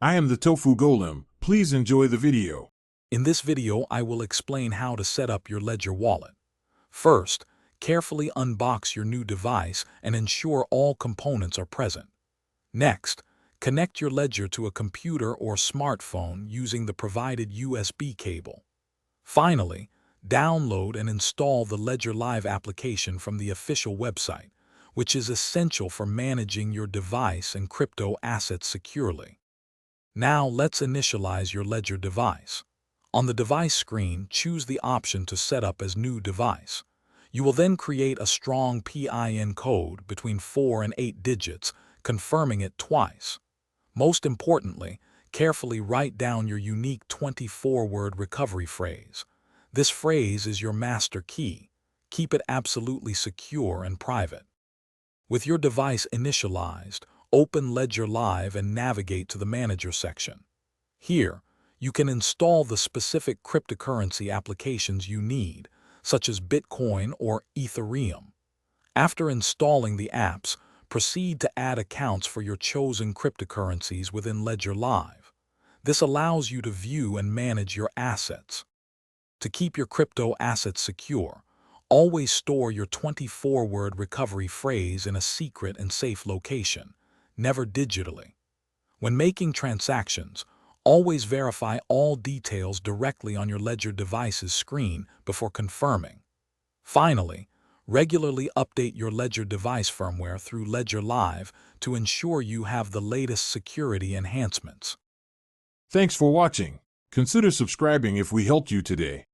I am the Tofu Golem. Please enjoy the video. In this video, I will explain how to set up your Ledger wallet. First, carefully unbox your new device and ensure all components are present. Next, connect your Ledger to a computer or smartphone using the provided USB cable. Finally, download and install the Ledger Live application from the official website, which is essential for managing your device and crypto assets securely. Now let's initialize your Ledger device. On the device screen, choose the option to set up as new device. You will then create a strong PIN code between 4 and 8 digits, confirming it twice. Most importantly, carefully write down your unique 24-word recovery phrase. This phrase is your master key. Keep it absolutely secure and private. With your device initialized, open Ledger Live and navigate to the Manager section. Here, you can install the specific cryptocurrency applications you need, such as Bitcoin or Ethereum. After installing the apps, proceed to add accounts for your chosen cryptocurrencies within Ledger Live. This allows you to view and manage your assets. To keep your crypto assets secure, always store your 24-word recovery phrase in a secret and safe location, never digitally. When making transactions, always verify all details directly on your Ledger device's screen before confirming. Finally, regularly update your Ledger device firmware through Ledger Live to ensure you have the latest security enhancements. Thanks for watching. Consider subscribing if we helped you today.